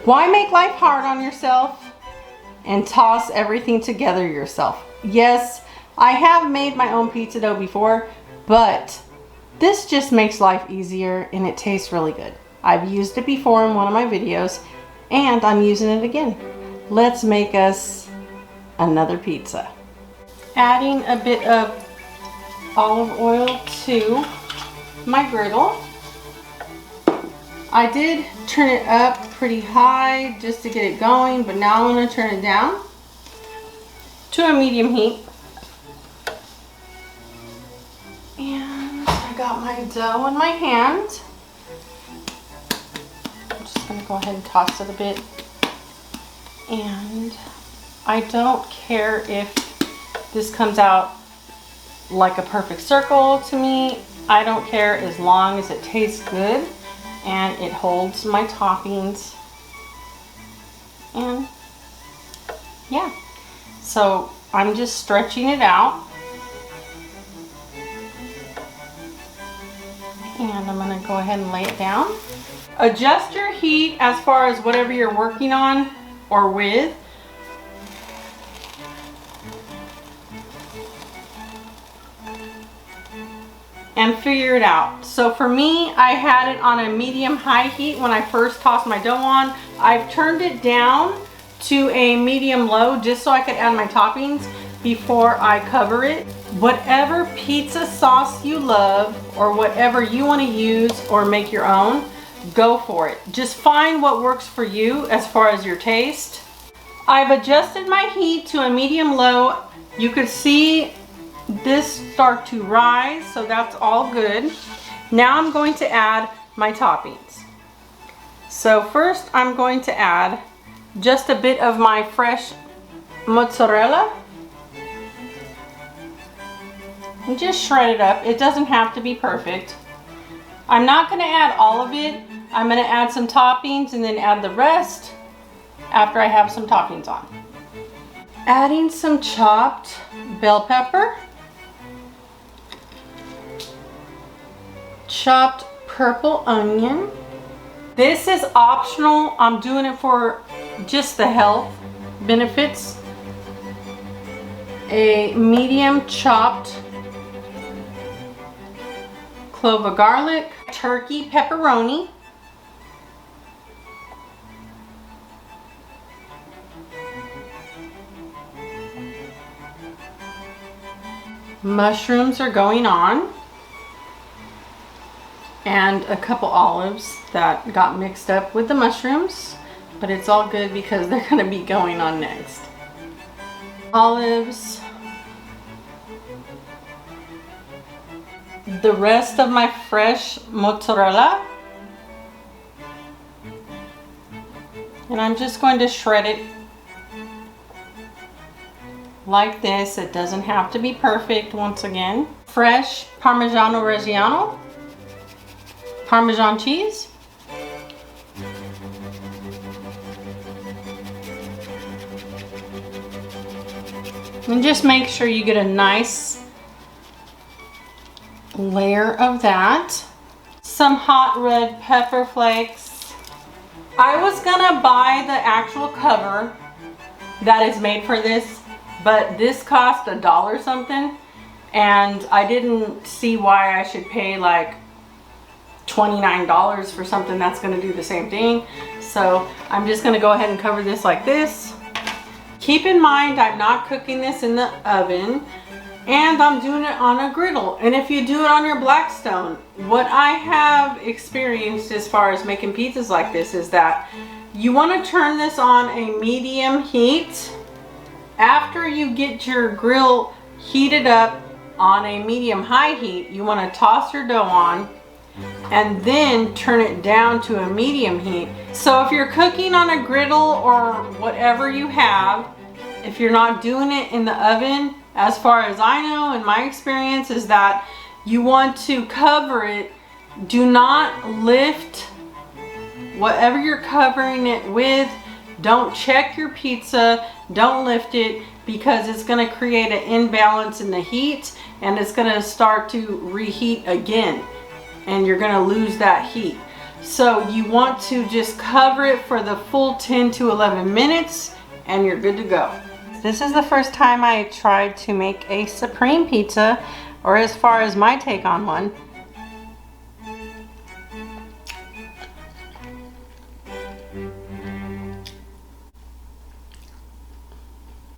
Why make life hard on yourself and toss everything together yourself? Yes, I have made my own pizza dough before, but this just makes life easier and it tastes really good. I've used it before in one of my videos and I'm using it again. Let's make us another pizza. Adding a bit of olive oil to my griddle. I did turn it up pretty high just to get it going, but now I'm going to turn it down to a medium heat. And I got my dough in my hand. I'm just going to go ahead and toss it a bit. And I don't care if this comes out like a perfect circle to me. I don't care as long as it tastes good and it holds my toppings. And yeah, so I'm just stretching it out. And I'm gonna go ahead and lay it down. Adjust your heat as far as whatever you're working on or with. And figure it out. So for me, I had it on a medium-high heat when I first tossed my dough on. I've turned it down to a medium-low just so I could add my toppings before I cover it. Whatever pizza sauce you love or whatever you want to use or make your own, go for it. Just find what works for you as far as your taste. I've adjusted my heat to a medium-low. You could see this start to rise, so that's all good. Now I'm going to add my toppings. So first I'm going to add just a bit of my fresh mozzarella and just shred it up. It doesn't have to be perfect. I'm not going to add all of it. I'm going to add some toppings and then add the rest after I have some toppings on. Adding some chopped bell pepper, chopped purple onion. This is optional. I'm doing it for just the health benefits. A medium chopped clove of garlic, turkey pepperoni, mushrooms are going on, and a couple olives that got mixed up with the mushrooms, but it's all good because they're going to be going on next. Olives, the rest of my fresh mozzarella, and I'm just going to shred it like this. It doesn't have to be perfect. Once again, fresh Parmesan Reggiano, Parmesan cheese, and just make sure you get a nice layer of that. Some hot red pepper flakes. I was gonna buy the actual cover that is made for this, but this cost $1 something, and I didn't see why I should pay like $29 for something that's going to do the same thing. So I'm just going to go ahead and cover this like this. Keep in mind, I'm not cooking this in the oven, and I'm doing it on a griddle. And if you do it on your Blackstone, what I have experienced as far as making pizzas like this is that you want to turn this on a medium heat. After you get your grill heated up on a medium-high heat, you want to toss your dough on and then turn it down to a medium heat. So if you're cooking on a griddle or whatever you have, if you're not doing it in the oven, as far as I know in my experience, is that you want to cover it. Do not lift whatever you're covering it with. Don't check your pizza, don't lift it, because it's going to create an imbalance in the heat and it's going to start to reheat again, and you're going to lose that heat. So you want to just cover it for the full 10 to 11 minutes and you're good to go. This is the first time I tried to make a supreme pizza, or as far as my take on one.